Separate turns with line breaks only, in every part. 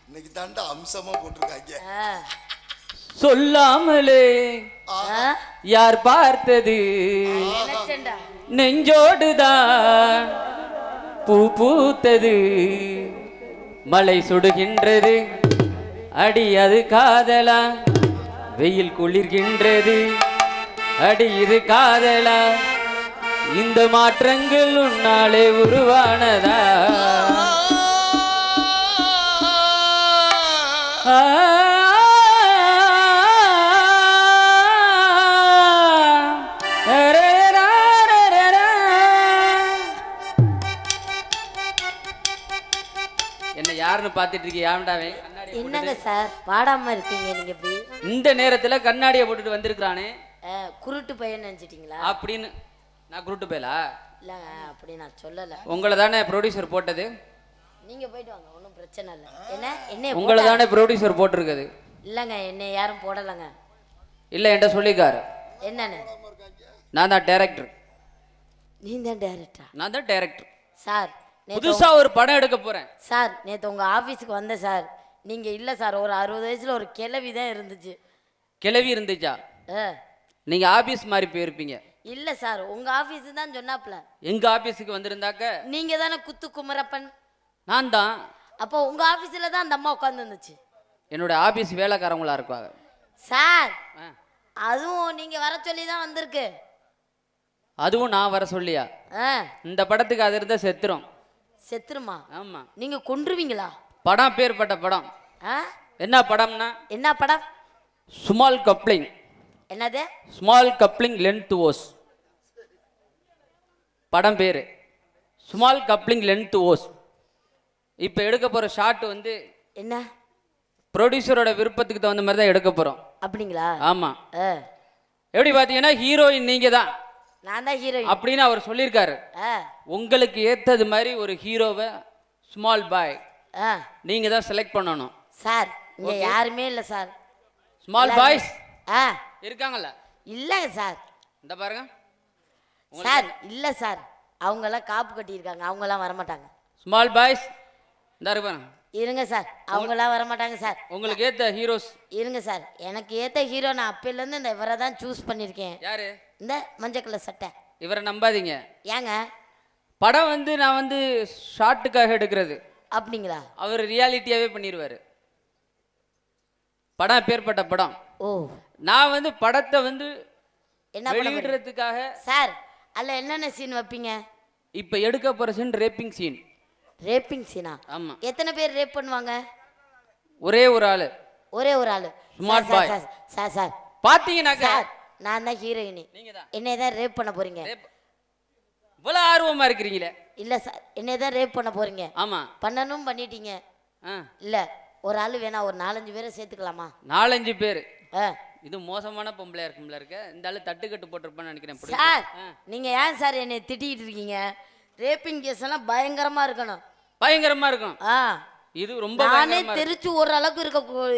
இன்னைக்கு தாண்டா அம்சமா போட்டிருக்காங்க.
சொல்லாமலே யார் பார்த்தது நெஞ்சோடுதான் பூ பூத்தது மழை சுடுகின்றது அடி அது காதலா வெயில் குளிர்கின்றது அடி இது காதலா இந்த மாற்றங்கள் உன்னாலே உருவானதா என்ன யாருன்னு பாத்துட்டு இருக்கீங்க? யாருடாவே
என்னங்க சார் பாடாம இருக்கீங்க நீங்க? இப்படி
இந்த நேரத்துல கண்ணாடியை போட்டுட்டு வந்திருக்கானே
குருட்டு பையன் நினைச்சிட்டீங்களா?
அப்படின்னு நான் குருட்டு பையலா?
இல்லங்க அப்படி நான் சொல்லல.
உங்களை தானே ப்ரொடியூசர் போட்டது.
நீங்க போயிட்டு வாங்க, ஒன்றும் பிரச்சனை இல்லை. என்ன
உங்களை தானே ப்ரொடியூசர் போட்டிருக்குது.
இல்லங்க என்ன யாரும் போடலைங்க.
இல்ல என்கிட்ட சொல்லிக்காரு.
என்னன்னு?
நான் தான் டைரக்டர்.
நீ தான் டைரக்டரா?
நான் தான் டைரக்டர்
சார்.
புதுசா ஒரு படம் எடுக்க போறேன்
சார். நேற்று உங்க ஆபீஸுக்கு வந்தேன் சார். நீங்க இல்ல சார். ஒரு 60 வயசுல ஒரு கிழவி தான் இருந்துச்சு.
கிளவி இருந்துச்சா? நீங்க ஆபீஸ் மாதிரி போயிருப்பீங்க.
இல்ல சார் உங்க ஆபீஸ் தான் சொன்னாப்ல.
எங்க ஆபீஸுக்கு வந்திருந்தாக்க
நீங்க தானே குத்து குமரப்பன்?
நான் தான்.
அப்போ உங்க ஆபீஸ்ல தான் அந்த அம்மா உட்கார்ந்து இருந்துச்சு.
என்னோட ஆபீஸ் வேலைக்காரங்களா இருப்பாங்க
சார். அதுவும் நீங்க வர சொல்லி தான் வந்திருக்கு.
அதுவும் நான் வர சொல்லியா? இந்த படத்துக்கு அது இருந்தா செத்துரும்.
செத்துருமா?
ஆமா.
நீங்க கொன்றுவீங்களா?
படம் பேர்பட்ட படம். என்ன படம்னா?
என்ன படம்?
Small coupling.
என்னது?
ஸ்மால் கப்ளிங் லென்த் ஓஸ். படம் பேரு ஸ்மால் கப்ளிங் லென்த் ஓஸ். இப்போ எடுக்க போற ஷாட் வந்து
என்ன?
ப்ரொடியூசரோட விருப்பத்துக்கு தகுந்த மாதிரி தான் எடுக்க போறோம்.
அப்படிங்களா?
ஆமா. எப்படி பாத்தீங்கன்னா ஹீரோயின் நீங்க தான்.
நான் தான் ஹீரோயின்
அப்படின்னு அவர் சொல்லியிருக்காரு. உங்களுக்கு ஏத்தது மாதிரி ஒரு ஹீரோவை ஸ்மால் பாய் நீங்க தான் செலக்ட் பண்ணணும்
சார். இங்க யாருமே இல்ல சார்.
ஸ்மால் பாய்ஸ் இருக்காங்கல்ல?
இல்லங்க சார்.
இந்த பாருங்க
சார். இல்ல சார் அவங்க எல்லாம் காப்பு கட்டி இருக்காங்க. அவங்க எல்லாம் வர மாட்டாங்க.
ஸ்மால் பாய்ஸ் இந்த பாருங்க.
இருங்க சார். அவங்க எல்லாம் வர மாட்டாங்க சார்.
உங்களுக்கு ஏத்த ஹீரோஸ்
இருங்க சார். எனக்கு ஏத்த ஹீரோ நான் அப்பையில இருந்து இந்த இவரை தான் சூஸ் பண்ணிருக்கேன்.
யாரு?
இந்த மஞ்சள் கலர் சட்டை.
இவரை நம்பாதீங்க.
ஏங்க?
படம் வந்து நான் வந்து ஷார்ட்டுக்காக எடுக்கிறது.
அப்படிங்களா? அவர்
ரியாலிட்டியாவே பண்ணிடுவாரு. படம் பேர்பட்ட படம்.
ஓ.
நான் வந்து படத்தை வந்து
என்ன
வெளியிடுறதுக்காக.
சார் அல்ல என்னென்ன சீன் வைப்பீங்க?
இப்போ எடுக்க போற சீன் ரேப்பிங் சீன்.
ரேப்பிங் சீனா?
ஆமா.
எத்தனை பேர் ரேப் பண்ணுவாங்க?
ஒரே ஒரு ஆளு.
ஒரே ஒரு ஆளு.
Smart boy.
சார் சார்
பாத்தீங்கன்னா
சார் நான் தான் ஹீரோயின்.
நீங்க தான்.
என்னைய தான் ரேப் பண்ண போறீங்க.
இவ்வளவு ஆர்வமா இருக்கிறீங்களே?
இல்ல சார் என்னைய தான் ரேப் பண்ண போறீங்க.
ஆமா.
பண்ணனும் பண்ணிட்டீங்க. இல்ல ஒரு ஆளு வேணா ஒரு 4-5 பேரை சேர்த்துக்கலாமா?
4-5 பேர். இது மோசமான பொம்பளையா இருக்கும்ல இருக்க. இந்த ஆளு தட்டுக்கட்டு போட்டிருப்பான்னு நினைக்கிறேன்.
சார் நீங்க ஏன் சார் என்னை திட்டிட்டு இருக்கீங்க? ரேப்பிங் கேஸ் எல்லாம் பயங்கரமா இருக்கணும்.
பயங்கரமா இருக்கும். இது ரொம்ப
நானே தெரிச்சு ஒரு அளவுக்கு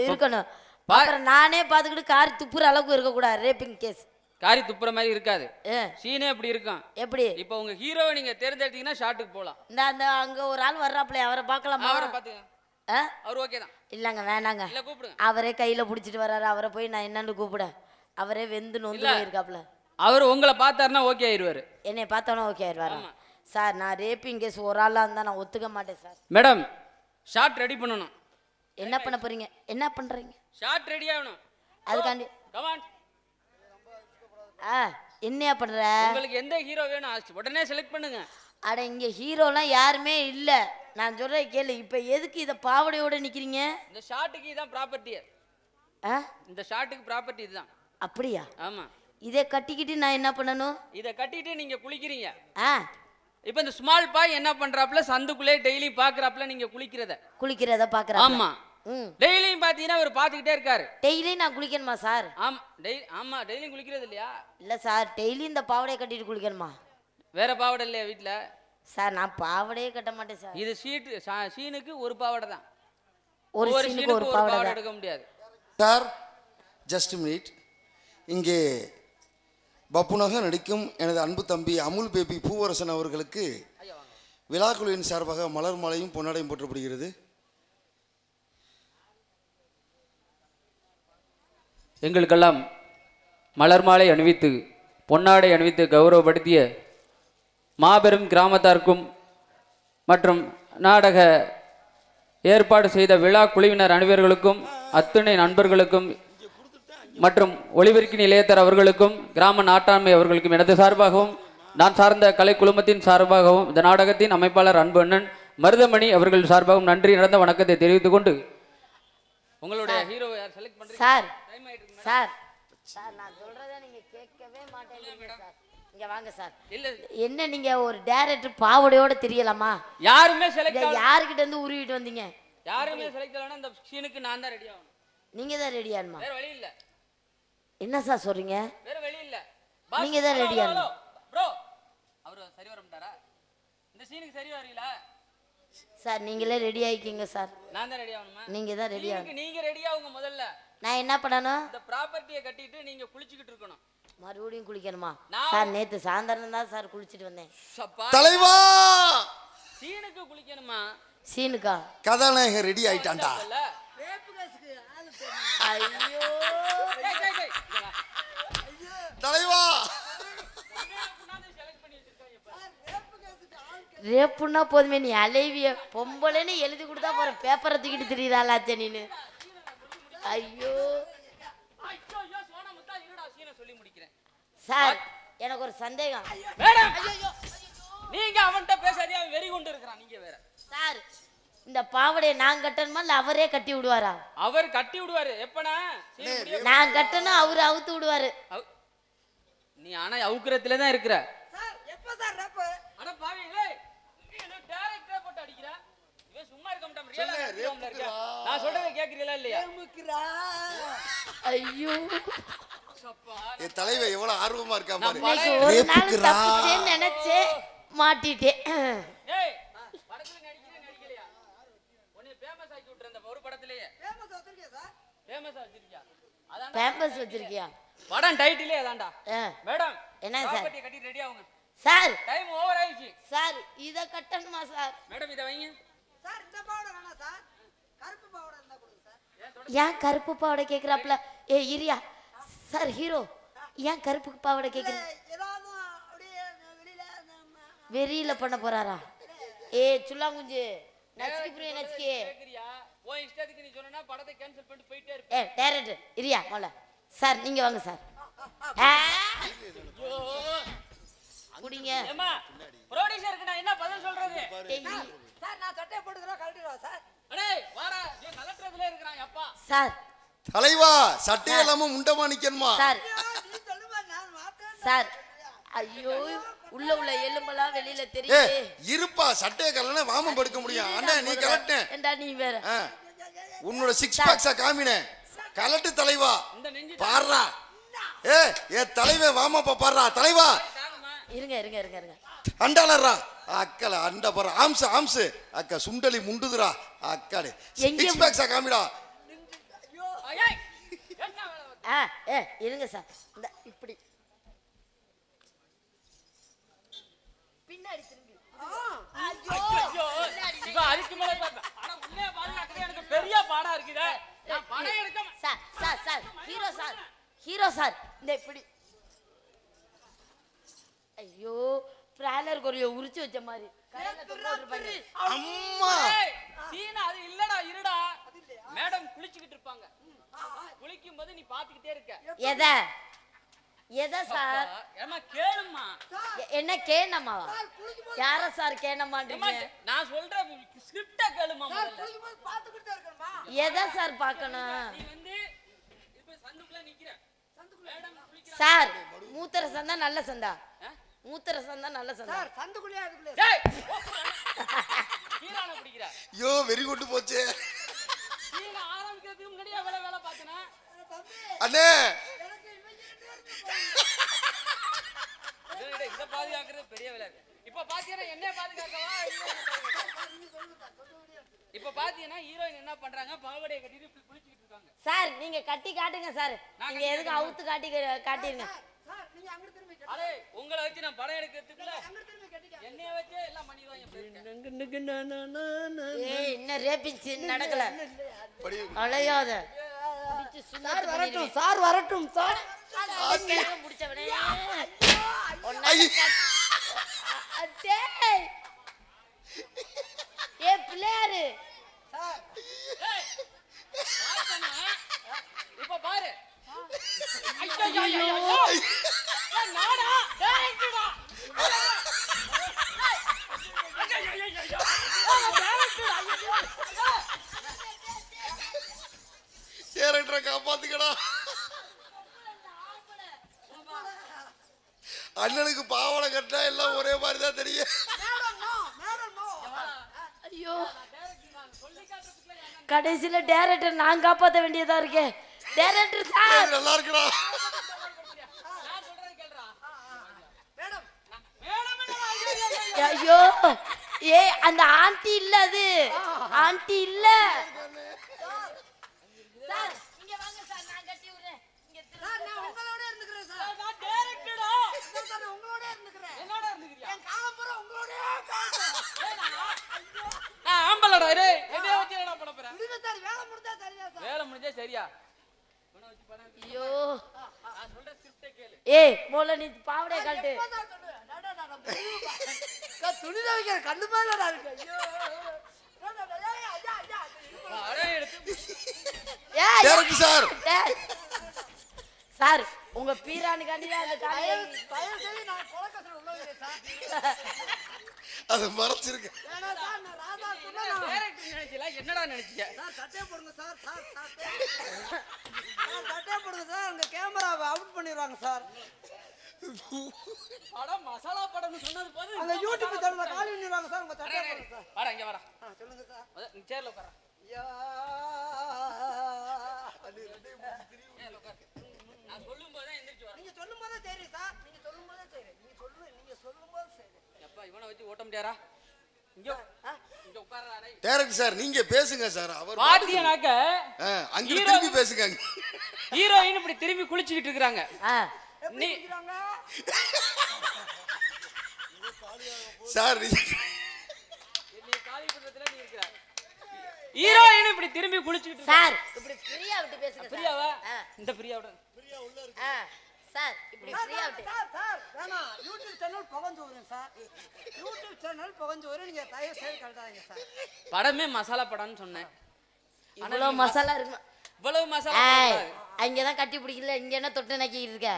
இருக்கணும். அப்புறம் நானே பாத்துக்கிட்டு காரி துப்புற அளவுக்கு இருக்க கூடாது. ரேப்பிங் கேஸ்
காரி துப்புற மாதிரி இருக்காது. சீனே அப்படி இருக்கும்.
எப்படி?
இப்போ உங்க ஹீரோவை நீங்க தேர்ந்தெடுத்தீங்கன்னா ஷாட்டுக்கு போலாம்.
இந்த அங்க ஒரு ஆள் வர்றாப்ல அவரை பார்க்கலாமா?
அவரை பாத்துங்க. அவர் ஓகே தான்.
இல்லங்க வேணாங்க.
இல்ல கூப்பிடுங்க.
அவரே கையில புடிச்சிட்டு வர்றாரு. அவரை போய் நான் என்னன்னு கூப்பிட? அவரே வெந்து நொந்து போயிருக்காப்ல.
அவர் உங்களை பார்த்தாருன்னா ஓகே ஆயிடுவாரு.
என்னை பார்த்தோன்னா ஓகே ஆயிடுவாரு. சார் நான் ரேப்பிங் கேஸ் ஒரு ஆளா இருந்தா நான் ஒத்துக்க மாட்டேன் சார்.
மேடம் ஷாட் ரெடி பண்ணணும்.
என்ன பண்ண போறீங்க? என்ன பண்றீங்க?
ஷாட் ரெடி ஆகணும்.
அதுக்காண்டி
கம் ஆன்.
என்னையா பண்ற?
உங்களுக்கு எந்த ஹீரோ வேணும் உடனே செலக்ட் பண்ணுங்க.
அட இங்க ஹீரோலாம் யாருமே இல்ல. நான் சொல்றேன் கேளு. இப்ப எதுக்கு இத பாவடையோட நிக்கிறீங்க?
இந்த ஷாட்டுக்கு இதான் ப்ராப்பர்ட்டி. இந்த ஷாட்டுக்கு ப்ராப்பர்ட்டி இதுதான்.
அப்படியா?
ஆமா.
இதை கட்டிக்கிட்டு நான் என்ன பண்ணணும்?
இதை கட்டிட்டு நீங்க குளிக்கிறீங்க. இப்போ இந்த ஸ்மால் பாய் என்ன பண்றாப்ல சந்துக்குள்ளே டெய்லி பாக்குறாப்ல நீங்க குளிக்கிறத
பாக்குறாப்ல.
ஆமா. டெய்லியும் பாத்தீங்கன்னா அவர் பாத்துக்கிட்டே இருக்காரு.
டெய்லி நான் குளிக்கணுமா சார்?
ஆமா டெய்லியும் குளிக்கிறது இல்லையா?
இல்ல சார் டெய்லி இந்த பாவடையை கட்டிட்டு குளிக்கணுமா?
வேற பாவடை இல்லையா வீட்டுல?
சார் நான் பாவடையே கட்ட மாட்டேன் சார்.
இது சீனுக்கு ஒரு பாவடை தான்.
ஒரு சீனுக்கு ஒரு பாவடை எடுக்க
முடியாது
சார். Just minute. இங்கே பப்புனாக நடிக்கும் எனது அன்பு தம்பி அமுல் பேபி பூவரசன் அவர்களுக்கு விழாக்குழுவின் சார்பாக மலர் மாலையும் பொன்னாடையும் போற்றப்படுகிறது.
எங்களுக்கெல்லாம் மலர் மாலை அணிவித்து பொன்னாடை அணிவித்து கௌரவப்படுத்திய மாபெரும் கிராமத்தாருக்கும் மற்றும் நாடக ஏற்பாடு செய்த விழா குழுவினர் அனைவர்களுக்கும் அத்துணை நண்பர்களுக்கும் மற்றும் ஒளிபெருக்கி நிலையத்தர் அவர்களுக்கும் கிராம நாட்டாண்மை அவர்களுக்கும் எனது சார்பாகவும் நான் சார்ந்த கலை குழுமத்தின் சார்பாகவும் இந்த நாடகத்தின் அமைப்பாளர் அன்பு அண்ணன் மருதமணி அவர்கள் சார்பாகவும் நன்றி நடந்த வணக்கத்தை தெரிவித்துக் கொண்டு உங்களுடைய ஹீரோ யார் செலக்ட் பண்றீங்க
சார்? சார் சார் நான் சொல்றதை நீங்க கேட்கவே மாட்டேங்கிறீங்க சார். இங்க வாங்க சார்.
இல்ல
என்ன நீங்க ஒரு டைரக்டர் பாவடையோட தெரியலாமா?
யாருமே செலக்ட்
யார்கிட்ட இருந்து உருவிட்டு வந்தீங்க?
யாருமே செலக்ட் ஆகலனா இந்த சீனுக்கு நான் தான் ரெடி ஆகணும்.
நீங்க தான் ரெடி ஆகணுமா?
வேற வழி இல்ல.
என்ன சார் சொல்றீங்க?
வேற வழி இல்ல.
நீங்க தான் ரெடி ஆகணும்.
ப்ரோ அவர் சரி வர மாட்டாரா? இந்த சீனுக்கு சரி வரீங்களா?
சார் நீங்களே ரெடி ஆயிக்கீங்க சார்.
நான் தான் ரெடி ஆகணுமா?
நீங்க தான் ரெடி ஆகணும்.
நீங்க ரெடி ஆகுங்க முதல்ல.
நான் என்ன பண்ணணும்?
இந்த ப்ராப்பர்ட்டியை கட்டிட்டு நீங்க குளிச்சிட்டு இருக்கணும்.
மறுபடியும் குளிக்கணுமா? சார் நேத்து சாயந்தரம் தான் சார் குளிச்சிட்டு வந்தேன்.
தலைவா
சீனுக்கு குளிக்கணுமா?
சீனுக்கா?
கதாநாயகன் ரெடி ஆயிட்டான்டா.
ஐயோ
தலைவா
ரேப்புன்னா போதுமே நீ அலைவிய பொம்பளைன்னு எழுதி கொடுத்தா போற பேப்பரை தூக்கிட்டு திரியிறாளாச்சே நீனு. ஐயோ சார் எனக்கு ஒரு சந்தேகம்.
நீங்க அவன்கிட்ட பேசாதே, அவன் வெறி கொண்டு இருக்கிறான். நீங்க வேற
சார் இந்த பாவடையை நான் கட்டணுமா இல்ல அவரே கட்டி விடுவாரா?
அவர் கட்டி விடுவாரு. எப்பனா
நான் கட்டணும் அவரு அவுத்து விடுவாரு.
நீ ஆனா அவுக்குறதுல தான் இருக்கிற.
சார் எப்ப சார் ரேப்?
அட பாவிங்களே, நீ என்ன டைரக்டா போட்டு அடிக்குற? இவன் சும்மா இருக்க மாட்டான். ரியலா இருக்க. நான் சொல்றதை கேக்குறீங்களா இல்லையா?
ஐயோ
என் தலைவன் எவ்வளவு ஆர்வமா இருக்கா பாரு.
ஒரு நாள் தப்பிச்சேன்னு நினைச்சே மாட்டிட்டேன்.
ஏய் படத்துல நடிக்கலையா? உன்னை ஃபேமஸ் ஆக்கி விட்டுற அந்த ஒரு படத்திலேயே.
ஃபேமஸ் வச்சிருக்கீங்க சார்?
ஃபேமஸ் வச்சிருக்கியா? அதான்
பேம்பஸ் வச்சிருக்கியா?
படம் டைட்டிலே அதான்டா. மேடம்
என்ன சார்?
ப்ராப்பர்ட்டி கட்டி ரெடி ஆவுங்க
சார்
டைம் ஓவர் ஆயிடுச்சு.
சார் இத கட்டணுமா சார்?
மேடம் இத வைங்க.
சார் இந்த பாவாடை வேணாம் சார். கருப்பு பாவாடை இருந்தா கொடுங்க சார்.
ஏன் கருப்பு பாவாடை கேக்குறாப்ல? ஏ இரியா சார் ஹீரோ ஏன் கருப்பு பாவாடை கேக்குற?
ஏதாவது அப்படியே வெளியில
வெறியில பண்ண போறாரா? ஏ சுல்லாங்குஞ்சு நச்சுக்கு புரிய நச்சுக்கு
கேக்குறியா? ஓ இஷ்டத்துக்கு நீ சொன்னா படத்தை கேன்சல் பண்ணிட்டு போயிட்டே இருப்ப.
ஏ டைரக்டர் இரியா மொல்ல சார் நீங்க வாங்க சார். குடிங்க.
ஏமா ப்ரொடியூசருக்கு நான் என்ன பதில் சொல்றது?
சார் நான் சட்டையை போட்டுக்கிறேன் கழட்டிடுவா சார்.
அடே வாடா, நீ கலெக்டர்ல இருக்கறான் அப்பா.
சார்
தலைவா சட்டை இல்லாம முண்டமா நிக்கணுமா?
சார்
நீ சொல்லுமா நான் மாட்டேன்.
சார் ஐயோ உள்ள எலும்பெல்லாம் வெளியில தெரியுது.
இருப்பா சட்டையை கலனா வாமம் படுக்க முடியும். அண்ணா நீ கலட்ட.
ஏண்டா நீ வேற.
உன்னோட சிக்ஸ் பேக்ஸா காமினே. கலட்டு தலைவா.
இந்த நெஞ்சு
பாறா. ஏ தலைவன் வாமப்பா பாறா தலைவா.
இருங்க
அண்டாலறா அக்கல அண்ட பாற ஆம்ஸ் அக்கா சுண்டலி முண்டுதுரா அக்காடே. சிக்ஸ் பேக்ஸா காமிடா.
ஏய் என்ன வேலை?
இருங்க சார். இந்த இப்படி பின்னாடி திரும்பி.
ஐயோ இவ அதுக்கு மேல பாப்பா. அட உள்ளே பாருங்க எனக்கு பெரிய பாடா இருக்குதே. நான் படம் எடுக்க
சார் ஹீரோ சார் இந்த இப்படி. ஐயோ பிராலர் கொரிய உரிச்சு வச்ச மாதிரி
அம்மா
சீனா அது இல்லடா இருடா. மேடம் குளிச்சிட்டு இருப்பாங்க. குளிக்கும் போது நீ பாத்துக்கிட்டே இருக்க.
எதை சார்?
ஏமா கேளுமா.
என்ன கேனமாவா? யார சார் கேனமான்றீங்க?
நான் சொல்ற ஸ்கிரிப்ட கேளுமா முதல்ல.
குளிக்கும்போது பாத்துக்கிட்டே இருக்கணுமா?
எதை சார் பார்க்கணும்?
நீ வந்து இப்ப சந்துக்குள்ள நிக்கிற. மேடம் குளிக்கிற.
சார் மூத்திர சந்தா நல்ல சந்தா? மூத்திர சந்தா நல்ல சந்தா?
சார் சந்துக்குள்ளே அதுக்குள்ளே.
ஏய் கீரான குடிக்கிற.
ஐயோ வெறி கொண்டு போச்சே.
கீரா ஆரம்பிக்கிறதுக்கு முன்னாடியே வேலை பார்த்தனா?
அண்ணே
இத பாதுகாக்கிறது பெரிய வேலை. இப்ப பாத்தீங்கன்னா என்ன பாதுகாக்கவா? இப்ப பாத்தீங்கன்னா ஹீரோயின் என்ன பண்றாங்க? பாவாடையை கட்டிட்டு குளிச்சிட்டு இருக்காங்க.
சார் நீங்க கட்டி காட்டுங்க சார். நீங்க எதுக்கு அவுத்து காட்டிருங்க.
சார் நீங்க நீங்க அங்கிட்டு திரும்பி கட்டி
அடே உங்களை வச்சு நான் படம் எடுக்கிறதுக்குள்ள
அங்கிட்டு திரும்பி கட்டிக்க
என்னைய வச்சே எல்லாம் பண்ணிடுவாங்க.
ஏய் இன்னும் ரேப்பிங் சீன் நடக்கல.
படி
அலையாத.
சார் வரட்டும் சார் வரட்டும் சார்
முடிச்சவனே.
ஐயே.
டேய். ஏ பிள்ளையாரு.
சார்
இப்ப பாரு. ஐயோ நாடா டைரக்டரா.
டேரக்டரை காப்பாத்துக்கடா. அண்ணனுக்கு பாவாடை கட்டினா எல்லாம் ஒரே மாதிரி தான் தெரியும்.
மேடம் நோ
ஐயோ கடைசியில டைரக்டர் நான் காப்பாத்த வேண்டியதா இருக்கே. டைரக்டர் சார்
நல்லா இருக்குடா.
மேடம்
ஐயோ ஏ அந்த ஆண்டி இல்ல அது ஆண்டி இல்ல சார் இங்க வாங்க சார் நான் கட்டி விடுறேன் இங்க
சார் நான் உங்களோட இருந்துக்கிறேன் சார்
நான் டைரக்டரா.
சார் நான் உங்களோட இருந்துக்கிறேன்
என்னடா இருந்துக்கிறியா?
என் காலம் பூரா உங்களோடயே
நான் ஆம்பளடா. டேய் என்னைய வச்சு என்ன பண்ண போற?
விடுங்க சார் வேலை முடிஞ்சா சரியா சார்
வேலை முடிஞ்சா சரியா?
ஐயோ
நான் சொல்ற ஸ்கிரிப்டே கேளு.
ஏய் மோல நீ பாவடைய கழட்டு.
எப்ப சார் சொல்லுவேன் துணி துவைக்கிற கண்ணு மேலடா இருக்கு ஐயோ
அடே எடுத்து
ஏய்
டேரக்டர் சார்.
டேய். சார் உங்க பீரானுக்காண்டி தான் அந்த காலையை
தயவு செய்து நான் கொலக்கசல உள்ள வைக்கிறேன் சார்
அதை மறைச்சிருக்கேன்.
வேணா சார் நான் ராதா சொன்னா
டைரக்டர் நினைச்சல என்னடா நினைச்சீங்க?
சார் சட்டையை போடுங்க சார் சட்டையை போடுங்க சார் அந்த கேமராவை அவுட் பண்ணிடுவாங்க சார்
படம் மசாலா படம்னு சொன்னது போது
அந்த யூடியூப் சேனல்ல காலி பண்ணிடுவாங்க சார் உங்க சட்டையை போடுங்க சார்
வாடா இங்க வாடா.
சொல்லுங்க சார்
நீ சேர்ல உட்கார.
ஐயா
சேர்ல உட்கார. நான் சொல்லும்போது தான் எந்திரச்சு வர.
நீங்க சொல்லும்போதே சரி சார் நீங்க சொல்லும்போதே சரி நீங்க சொல்லும்போது சரி
எப்பா இவனை வச்சு ஓட்ட முடியாரா? இங்க இங்க உட்காரடா டேய்.
டேரக்டர் சார் நீங்க பேசுங்க சார். அவர்
பாத்தியனாக்க
அங்க திரும்பி பேசுங்க.
ஹீரோயின் இப்படி திரும்பி குளிச்சிட்டு இருக்காங்க. நீ
சார்
நீ காலி பண்றதுல நீ இருக்கற. ஹீரோயின் இப்படி திரும்பி குளிச்சிட்டு
சார் இப்படி ஃப்ரீயா விட்டு பேசுங்க
பிரியாவா? இந்த பிரியாவோட
சார் இப்படி ஃப்ரீயா விட்டு
சார் வேணாம் யூடியூப் சேனல் புகஞ்சு வரும் சார் யூடியூப் சேனல் புகஞ்சு வரும் நீங்க தயவு செய்து கழட்டாதீங்க சார்
படமே மசாலா படம்னு சொன்னேன்.
இவ்வளவு மசாலா இருக்கு.
இவ்வளவு மசாலா
ஏய்
போடக்கூடாது.
அங்கதான் கட்டி பிடிக்கல இங்க என்ன தொட்டு நக்கிட்டு இருக்க?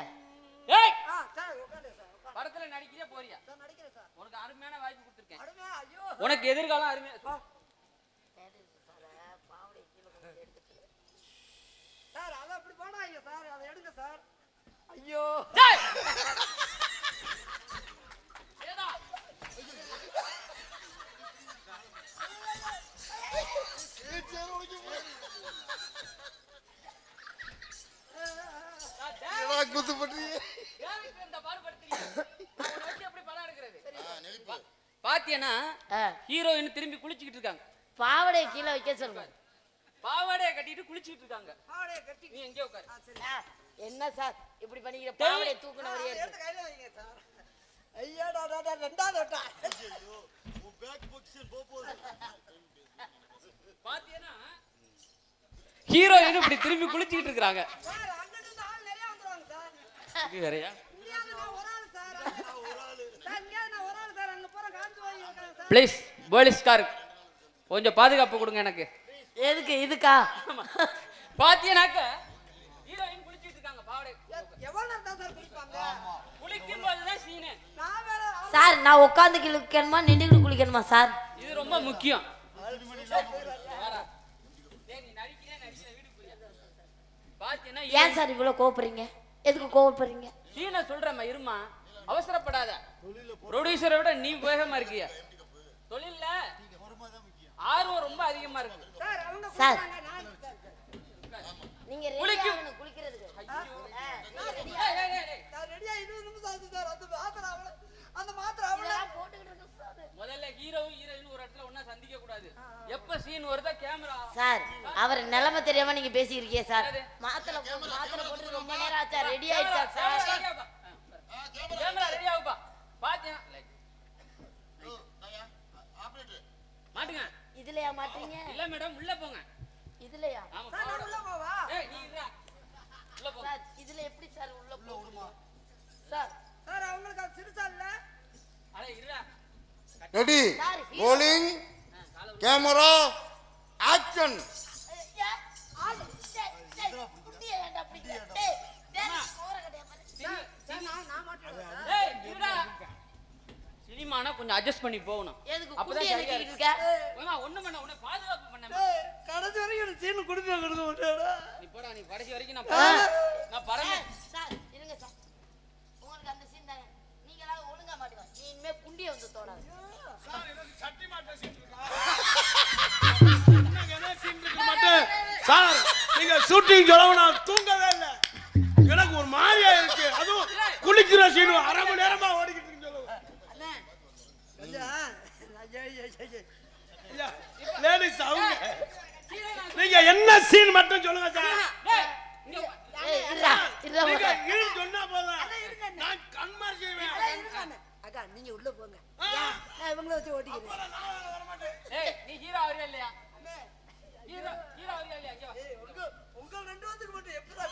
ஏய்
சார் உட்காருங்க சார்
படத்துல நடிக்கிறியா போறியா?
சார் நடிக்கிறேன் சார்
உனக்கு அருமையான வாய்ப்பு கொடுத்திருக்கேன்.
அடுமே ஐயோ
உனக்கு எதிர்காலம் அருமையா
சார் அதை அப்படி போடாதீங்க சார் அதை எடுங்க சார் ஐயோ
டேய் ஏடா
குத்து பற்றி
யாருக்கு இந்த பாரு படுத்துறீங்க? நான் உன்னை வச்சு எப்படி படம் எடுக்கிறது? பாத்தியனா ஹீரோயின் திரும்பி குளிச்சிட்டு இருக்காங்க.
பாவடைய கீழே வைக்க சொல்லுங்க.
பாவாடைய கட்டிட்டு குளிச்சிட்டு இருக்காங்க.
பாவடைய கட்டி
நீ எங்கே உட்காரு.
என்ன சார் இப்படி பண்ணிக்கிற? பாவடைய தூக்குன வரையே இருக்கு.
எடுத்து கையில வைங்க சார் ஐயாடா ரெண்டாவது வட்டா
பாத்தியனா ஹீரோயின் இப்படி திரும்பி குளிச்சிட்டு இருக்காங்க.
சார் அங்கிட்டு இருந்து ஆள் நிறைய வந்துருவாங்க சார்
இது வேறயா?
இங்கேயாவது நான் ஒரு ஆள் சார் சார் இங்கேயாவது நான் ஒரு ஆள் சார் அங்க போற காமிச்சு வாங்கிருக்காங்க சார்
ப்ளீஸ் போலீஸ்கார் கொஞ்சம் பாதுகாப்பு கொடுங்க எனக்கு.
எதுக்கு இதுக்கா?
பாத்தியனாக்க ஹீரோயின் குளிச்சிட்டு இருக்காங்க. பாவாடை
எவ்வளவு நேரம் தான் சார் குளிப்பாங்க
குளிக்கும் போதுதான் சீனு.
நான் வேற
சார் நான் உட்காந்து குளிக்கணுமா நின்றுக்கிட்டு குளிக்கணுமா சார்?
இது ரொம்ப முக்கியம். நீ நடிக்கிறே வீட்டுக்கு போறியா? பாத்தியனா
ஏன் சார் இவ்வளவு கோவப்படுறீங்க? எதுக்கு கோவப்படுறீங்க?
சீனை சொல்றேம்மா இருமா அவசரப்படாத. ப்ரொடியூசரை விட நீ வேகமா இருக்கிய. தொழில்ல ஆர்வம் ரொம்ப அதிகமா இருக்கு.
சார் அவங்க
சார்
குளிப்பாங்க நான்
நீங்க ரெடி ஆகணும் குளிக்கிறதுக்கு.
நான் ரெடியா 20 நிமிஷம் ஆச்சு சார் அந்த மாத்திரை அவ்வளவு
போட்டுக்கிட்டு இருக்கேன் சார்.
முதல்ல ஹீரோயின் ஒரு இடத்துல ஒண்ணா சந்திக்க கூடாது. எப்ப சீன் வருதா கேமரா
சார் அவர் நிலைமை தெரியாம நீங்க பேசியிருக்கீங்க சார். மாத்திரை போட்டு ரொம்ப நேரம் ஆச்சா? ரெடி ஆயிடுச்சா சார்? நீங்க
இல்ல மேடம் உள்ள போங்க.
இதுலயா
ஆமா
சார் நான் உள்ள போவா
ஏய் நீ இருடா. உள்ள போ.
சார் இதுல எப்படி சார் உள்ள போகுமா சார்
சார் அவங்களுக்கு அது சிறுசா இல்ல
அட இருடா.
Ready
sir,
rolling camera action.
நான் மாட்டேன்
ஏய் இருடா. சினிமானா கொஞ்சம் அட்ஜஸ்ட் பண்ணி போகணும்.
எதுக்கு
அப்பதான்
குட்டி
சரியா
எனக்கு
இருக்கும்.
இருக்க
ஏம்மா ஒண்ணும் பண்ண உன்னை பாதுகாப்பு பண்ணேன்.
கடைசி வரைக்கும் எனக்கு சீன் கொடுத்து கொடுக்க மாட்டேடா
நீ போடா நீ கடைசி வரைக்கும் நான் பறந்தேன்.
சார் இருங்க சார் உங்களுக்கு அந்த சீன் தானே நீங்களாவது ஒழுங்கா மாட்டுங்க நீ இனிமே குண்டியை வந்து தோடாது
சார் நீங்க ஷூட்டிங் சொல்லவும் நான் தூங்கவே இல்லை. எனக்கு ஒரு மாதிரியா இருக்கு. அதுவும் குளிக்கிற சீனு அரை மணி நேரமா ஓடிக்கிட்டு இருக்கு சொல்லுங்க.
அண்ணே கொஞ்சம்
லேடிஸ் அவங்க நீங்க என்ன சீன் மட்டும் சொல்லுங்க சார்.
டேய் இங்க
ஏய் இருடா இருடா
நீங்க ஈடு சொன்னா போதும். நான் கண்மாரி செய்வேன்.
அக்கா நீங்க உள்ள போங்க நான் இவங்கள வச்சு ஓட்டிக்கிறேன்
ஏய் நீ ஹீரோ ஆவறியா இல்லையா? ஹீரோ ஆவறியா இல்லையா? இங்க வா.
உங்க ரெண்டு பேத்துக்கு மட்டும் எப்படா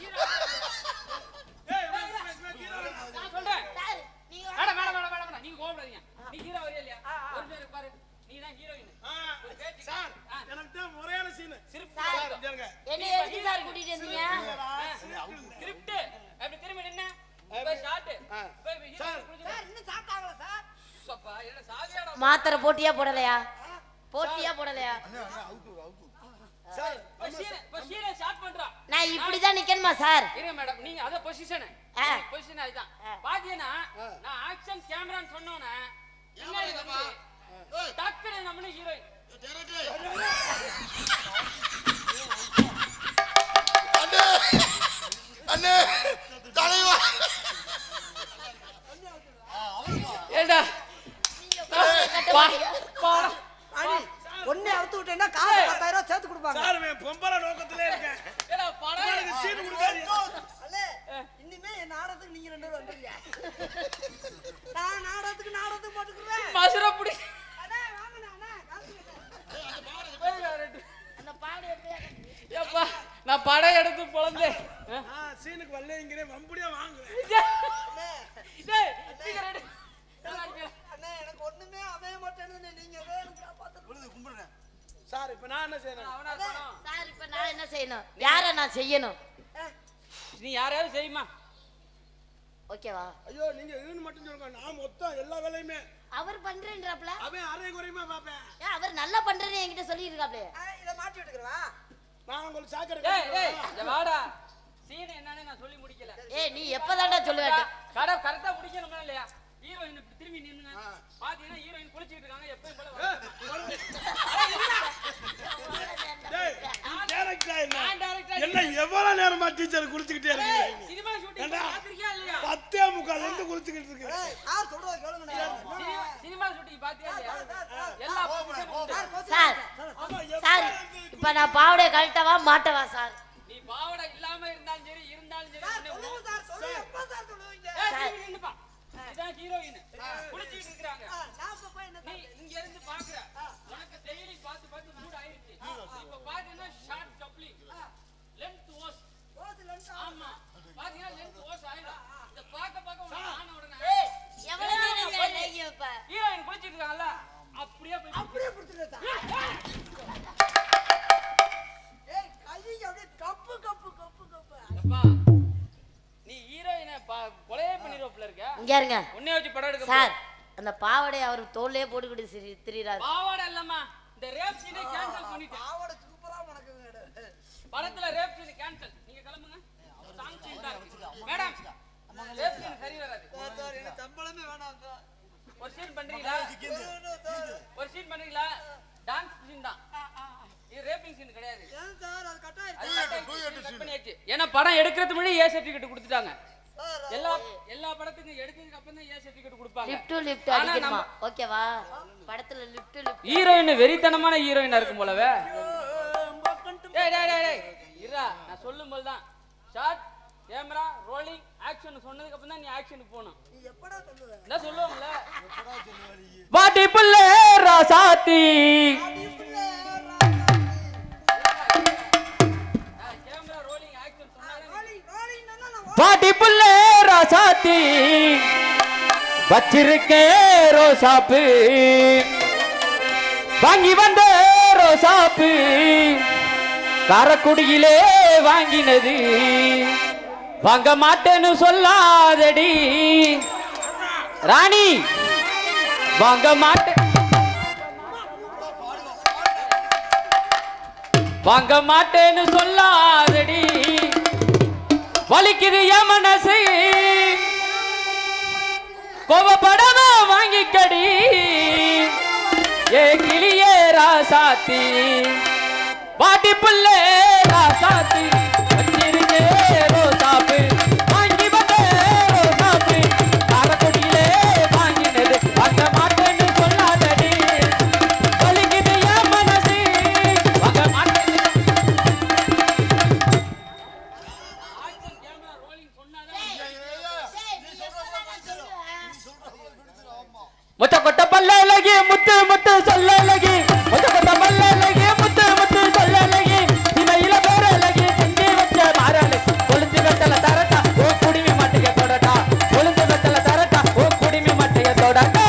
ஹீரோ நான் சொல்றேன்.
சார் நீங்க
மேடம் நீங்க கோவப்படாதீங்க. நீ ஹீரோ ஆவறியா இல்லையா? ஒரு பேர் பாரு. நீ தான் ஹீரோயின். ஒரு பேட்டி
சார் எனக்கு தான் முறையான சீன்.
சிரிப்பு
சார்
சொல்லுங்க.
என்ன எதுக்கு சார் கூட்டிட்டு வந்தீங்க
ஸ்கிரிப்ட் அப்படி திரும்பி நின்னு இப்ப ஷாட் இப்ப ஹீரோ குளிச்சு
சார் இன்னும் சாப்பிட்டாங்களா சார்
சப்பா என்ன சாவியாடா
மாத்திரை போட்டியா போடலையா போட்டியா போடலையா
சார்
பொசிஷன் ஷாட் பண்றா.
நான் இப்படிதான் நிக்கணுமா சார்
இருங்க மேடம் நீங்க அத பொசிஷன்
ஆ.
பொசிஷன் அதுதான் பாத்தீங்கன்னா நான் ஆக்ஷன் கேமரான்னு சொன்னோனே பின்னாடி வந்து டக்குனு நம்மளே ஹீரோயின்
அண்ணே அண்ணே தலைவா
ஏடா
அடி ஒண்ணே அவுத்து விட்டேன்னா காசு 10,000 ரூபாய் சேர்த்து கொடுப்பாங்க
சார் நான் பொம்பளை நோக்கத்திலே இருக்கேன்.
ஏடா படம்
எனக்கு சீன் கொடுக்காதீங்க.
அல்லே இனிமே என் நாடகத்துக்கு நீங்க ரெண்டு பேரும் வந்துருங்க நான் நாடகத்துக்கு போட்டுக்கிறேன்
மசுர புடி
அண்ணே வாங்கண்ணே அண்ணே காசு
அந்த பாடு
ஏப்பா நான் படம் எடுத்து பொளந்தேன்
சீனுக்கு வரலைங்கிறேன் வம்புடியா வாங்குவேன்.
டேய் நீங்க ரெடி
அண்ணே எனக்கு ஒண்ணுமே அமைய மாட்டேன்னு நீங்க வேணும் காப்பாத்து கும்பிடுறேன்
சார் இப்போ நான் என்ன செய்யணும்?
அவனா இருக்கணும்.
சார் இப்ப நான் என்ன செய்யணும் யார நான் செய்யணும்
நீ யாரையாவது செய்யுமா?
ஓகேவா
ஐயோ நீங்க ஈன்னு மட்டும் சொல்லுங்க. நான் மொத்தம் எல்லா வேலையுமே
அவர் பண்றேன்றாப்ல
அவன் அரை குறையுமா பார்ப்பேன்.
ஏன் அவர் நல்லா பண்றேன்னு என்கிட்ட சொல்லிட்டு இருக்காப்ல
இத மாட்டி விட்டுக்கறவா
நான் உங்களுக்கு சாக்கடை
டேய் டேய் இங்க வாடா. சீன் என்னன்னு நான் சொல்லி முடிக்கல.
ஏய் நீ எப்பதான்டா சொல்லுவேன்
கட கரெக்ட்டா முடிக்கணுமா இல்லையா? ஹீரோயின் இப்படி திரும்பி நின்னுங்க. பாத்தீங்கன்னா ஹீரோயின் குளிச்சிட்டு இருக்காங்க. எப்பவும் போல
டேய் டைரக்டா
நான் டைரக்டா
என்ன எவ்வளவு நேரமா டீச்சர் குளிச்சிட்டே இருக்கீங்க?
சினிமா ஷூட்டிங்
ஏண்டா?
பாத்திருக்கியா இல்லையா?
10:45 இருந்து குளிச்சிட்டு இருக்கேன்.
யார் சொல்றத கேளுங்கண்ணே
சினிமா ஷூட்டிங் பாத்தியா இல்லையா? எல்லா பொசிஷனும்
சார்
ஆமா
சார் இப்ப நான் பாவடைய கழட்டவா மாட்டவா சார்
நீ பாவடை இல்லாம இருந்தாலும் சரி இருந்தாலும் சரி
சொல்லுங்க சார் சொல்லு எப்ப சார் சொல்லுவீங்க
ஏய், திரும்பி நின்னுப்பா. இதான் ஹீரோயின் குளிச்சிட்டு இருக்காங்க.
நான் இப்ப போய் என்ன
நீ இங்க இருந்து பாக்குற உனக்கு டெய்லி பார்த்து மூட் ஆயிருச்சு. இப்ப பாத்தீங்கன்னா ஷார்ட் கப்ளிங் லென்த் வாஷ்
போது லஞ்சம்
ஆமா பாத்தீங்கன்னா லென்த் வாஷ் ஆயிடும். இத பாக்க உனக்கு ஆன உடனே
எவ்வளவு நேரம் வேலைக்கு இப்ப
ஹீரோயின் குளிச்சிட்டு இருக்காங்கல்ல அப்படியே போய்
அப்படியே புடிச்சிட்டு ஏய் கையை அப்படியே கப்பு
அப்பா நீ ஹீரோயினை கொலையே பண்ணிருவப்ல இருக்க.
இங்க இருங்க
உன்னை வச்சு படம் எடுக்க
சார் அந்த பாவடைய அவர் தோல்லே போட்டுக்கிட்டு திரிறாரு
பாவாடை இல்லம்மா இந்த ரேப் சீனை கேன்சல் பண்ணிட்டேன்.
பாவோட சூப்பரா மணக்குங்க
படத்துல ரேப் சீன் கேன்சல். நீங்க கிளம்புங்க. சாங் சீன் தான் இருக்கு. மேடம் ரேப் சீன் சரி வராது.
சார் எனக்கு சம்பளமே வேணாம் சார்
ஒரு சீன் பண்றீங்களா? ஒரு சீன் பண்றீங்களா? டான்ஸ் சீன் தான். இது ரேப்பிங் சீன் கிடையாது.
ஏன் சார் அது கட்
அது
ஆயிடுச்சு
கட் பண்ணியாச்சு. ஏன்னா படம் எடுக்கிறதுக்கு முன்னாடி ஏ சர்டிபிகேட் கொடுத்துட்டாங்க.
சார்
எல்லா படத்துக்கும் எடுத்ததுக்கு அப்புறம் தான் ஏ சர்டிபிகேட் கொடுப்பாங்க.
லிஃப்ட் டு லிஃப்ட்
ஆனா
அடிக்கணுமா
நம்ம-
ஓகேவா படத்துல லிஃப்ட் டு லிஃப்ட்
ஹீரோயின் வெறித்தனமான ஹீரோயினா இருக்கும் போலவே. டேய் டேய் டேய் டேய் இருடா நான் சொல்லும்போது தான் ஷார்ட் கேமரா ரோலிங் ஆக்ஷன் சொன்னதுக்கு அப்புறம் தான் நீ ஆக்ஷனுக்கு போகணும்.
நீ எப்படா சொல்லுவ?
என்ன சொல்லுவாங்கல்ல, வாட்டி புள்ளே ராசாத்தி. கேமரா ரோலிங் ஆக்ஷன் சொன்னாங்க. வாட்டி புள்ளே ராசாத்தி வச்சிருக்கே ரோசாப்பு, வாங்கி வந்த ரோசாப்பு காரக்குடியிலே வாங்கினது, வாங்க மாட்டேன்னு சொல்லாதடி ராணி, வாங்க மாட்டேன்னு சொல்லாதடி, வலிக்குது என் மனசு, கோபப்படாம வாங்கிக்கடி ஏ கிளியே ராசாத்தி, வாட்டி புள்ளே ராசாத்தி வச்சிருக்கே ரோசாப்பு, வாங்கி வந்த ரோசாப்பு காரக்குடியிலே வாங்கினது, வாங்க மாட்டேன்னு சொல்லாதடி, வலிக்குது என் மனசு, வாங்க மாட்டேன்னு. முத்த கொட்ட பல்லழகி முத்து முத்து சொல்லழகி, முத்த கொட்ட பல்லழகி முத்து முத்து சொல்லழகி, சிமையில பேரழகி செஞ்சு வச்ச மாறழகி, கொழுந்து வெத்தல தரட்டா ஓ குடிமி மாட்டைய தொடட்டா, கொழுந்து வெத்தல தரட்டா ஓ குடிமி மாட்டைய தொடட்டா.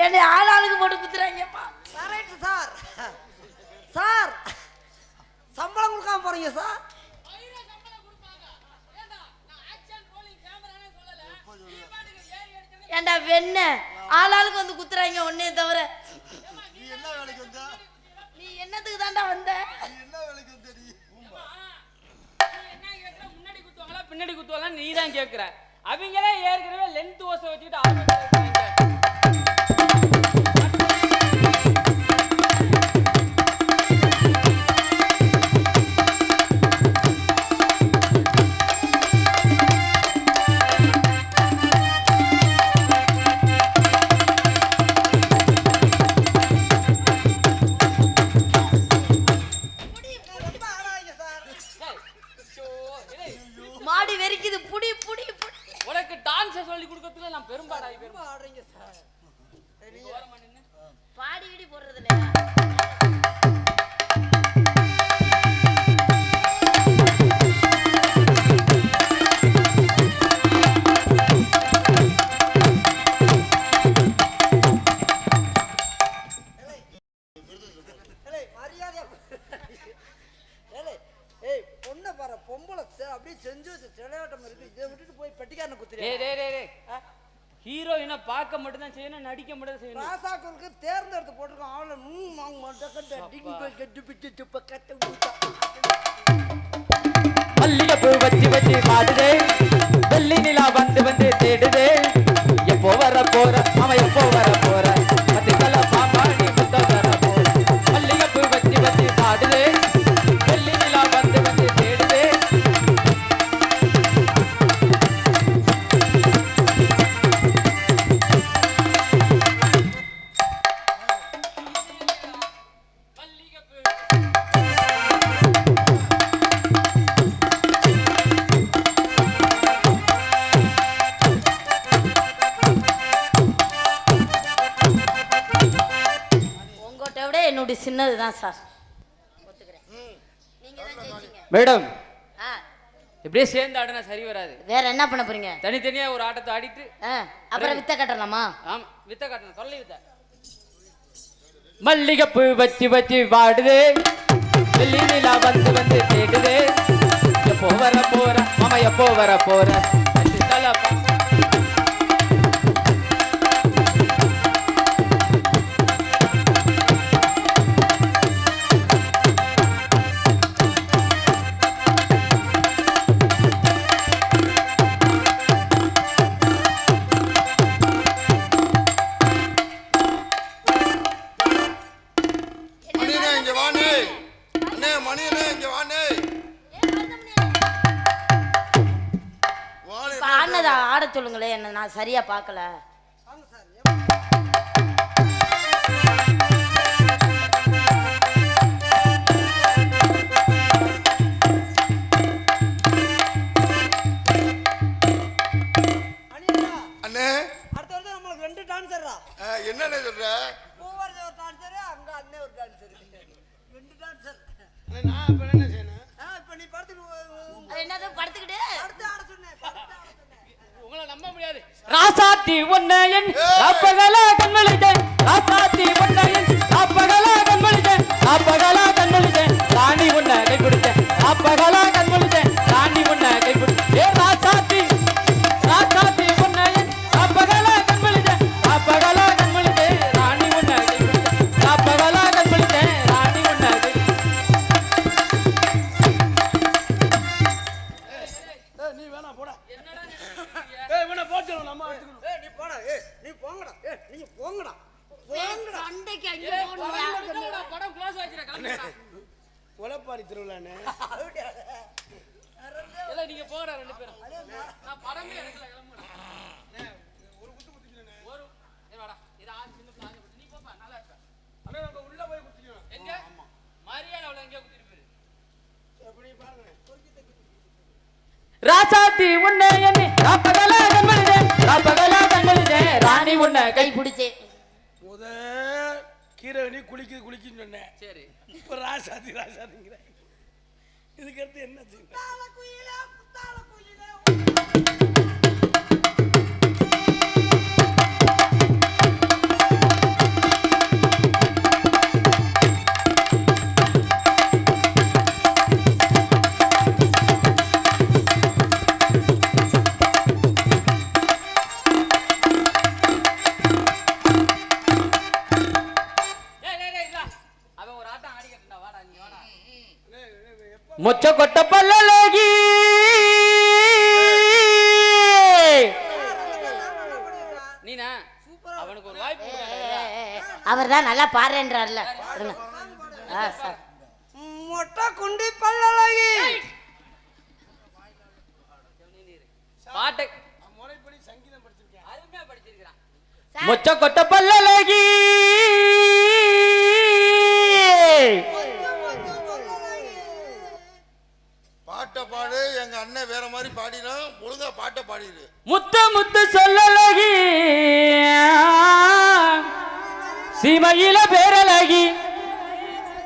என்னை ஆளாளுக்கு போட்டு குத்துறாங்கப்பா.
Correct sir. சார் சம்பளம் கொடுக்காம போறீங்க சார்.
ஏண்டா வெண்ண ஆளாளுக்கு வந்து குத்துறாங்க ஒன்னே தவிர. நீ என்னத்துக்கு தாண்டா வந்த?
முன்னாடி குத்துவாங்களா பின்னாடி குத்துவாங்களா நீ தான் கேட்குற. அவங்களே ஏற்கனவே லென்த் ஓசை வச்சுக்கிட்டு ஆரம்பிச்சாங்க.
மாடி வெறிக்குது புடி புடி புடி.
உனக்கு டான்ஸ் சொல்லி கொடுக்கறதுல நான் பெரும்பாடாய்
ஆடுறீங்க சார்.
பாடி இடி போடுறது இல்லையா?
பொண்ணை பாரு, பொம்பளை அப்படியே செஞ்சு சிலையாட்டம் இருக்கு. இதை விட்டுட்டு போய் பெட்டிக்காரனை
டேய்
குத்துறேன்.
டேய் டேய் டேய் ஹீரோயினை பார்க்க மட்டும் தான் செய்யணும், நடிக்க மட்டும் தான் செய்யணும்.
ராசாக்களுக்கு தேர்ந்தெடுத்து போட்டிருக்கோம். அவளை
மல்லிகைப்பூ வச்சு வச்சு பாடுதே, வெள்ளி நிலா வந்து வந்து தேடுதே, எப்போ வர போற அவன் எப்போ வர போற மத்திக்கல பாம்பாடி முத்த வர போற. மல்லிகைப்பூ வச்சு வச்சு பாடுதே, வெள்ளி நிலா வந்து வந்து தேடுதே.
உங்கள்கிட்ட விட என்னுடைய சின்னது தான் சார். ஒத்துக்கிறேன். நீங்க தான் ஜெயிச்சீங்க.
மேடம்
ஆ,
இப்படியே சேர்ந்து ஆடினா சரி வராது.
வேற என்ன பண்ண போறீங்க?
தனித்தனியா ஒரு ஆட்டத்தை ஆடிட்டு
அப்புறம் வித்த கட்டலாமா?
ஆமா வித்த காட்டணும், தொல்லை வித்த. மல்லிகைப்பூ வச்சு வச்சு வாடுதே, வெள்ளி நிலா வந்து வந்து தேடுதே, எப்போ வர போற மாமா எப்போ வர போற தலப்பா.
மணியனே இங்க வானே, அண்ணே மணியனே இங்க வானே.
ஆடுனதை ஆட சொல்லுங்களேன், என்ன நான் சரியா பார்க்கல.
வாங்க சார். அனிதா,
அண்ணே
அடுத்த வருஷம் நம்மளுக்கு 2 டான்ஸர்ரா.
என்னண்ணே சொல்ற?
பூவரசன் ஒரு டான்ஸர், அங்க அண்ணே ஒரு டான்ஸர். 2 டான்ஸர்.
நான் இப்ப என்ன செய்யணும்?
இப்ப நீ படுத்துட்டு
அது என்னது படுத்துக்கிட்டு
அடுத்து ஆட சொன்னேன். படுத்து ஆட சொன்னேன்.
உங்களை நம்ப முடியாது.
ராசாத்தி ஒன்னையன் அப்பகலா கண்மொழித்தேன், ராசாத்தி ஒன்னையன் அப்பகலா கண்மொழித்தேன், அப்பகலா கண்மொழித்தேன், ராணி உன்னை கை பிடித்தேன், அப்பகலா கண்மொழித்தேன், ராணி உன்னை கை பிடித்தேன். ஏ ராசாத்தி ராசாத்தி ஒன்னையன் அப்பகலா கண்மொழித்தேன், அப்பகலா கண்மொழித்தேன், ராணி உன்னை கை பிடித்தேன், அப்பகலா கண்மொழித்தேன், ராணி உன்னை கை
நீ வேணா போடா. வேணா போச்சு நம்ம எடுத்துக்கணும்.
நீ போடா. நீ போங்கடா. நீங்க போங்கடா. போங்கடா.
சண்டைக்கு அங்கே போகணும்யா.
படம் க்ளோஸ் ஆயிடுச்சு.
உலப்பாரி திருவிழான்னு
எல்லாம் நீங்க போங்கடா 2 பேரும். நான் படமே எடுக்கல, கிளம்புறேன்.
ஒரு குத்து குத்திக்கிறேன்.
ஒரு ஏ வாடா, இது ஆ சின்ன பிளான் போட்டு நீ போப்பா, நல்லா இருப்ப.
அண்ணா நம்ம உள்ள போய் குத்திக்கிறோம்.
எங்க மரியாதை அவள எங்க குத்திட்டு போயிரு.
எப்படி பாருங்க.
ராசாத்தி உன்னை எண்ணி அப்பகலா கண்மொழித்தேன், அப்பகலா கண்மொழித்தேன், ராணி உன்னை கை
கை பிடிச்சே.
முத கீரை நீ குளிக்குன்னு சொன்னேன்.
சரி.
இப்ப ராசாதிங்கிற இதுக்கு அடுத்து என்ன செய்யணும்?
புத்தால குயிலே, புத்தால குயிலே.
அவன் ஒரு ஆட்டம் ஆடிக்கிட்டு வாடா, நீ வாடா. மொச்ச கொட்ட பல்லலகி நீனா அவனுக்கு ஒரு வாய்ப்பு கொடுடா.
அவர் தான் நல்லா பாடுறேன்றார்ல. விடுங்க. சார்
மொட்டை குண்டி பல்லழகி.
பாட்டை
முறைப்படி சங்கீதம் படிச்சிருக்கேன்.
அருமையா படிச்சிருக்கான். மொச்ச கொட்ட பல்லலகி
பாட்டை பாடு. எங்க அண்ணன் வேற மாதிரி பாடினா ஒழுங்கா பாட்டை பாடிடு.
முத்து முத்து சொல்லலகி சீமையில பேரழகி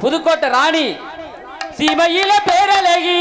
புதுக்கோட்டை ராணி சீமையில பேரழகி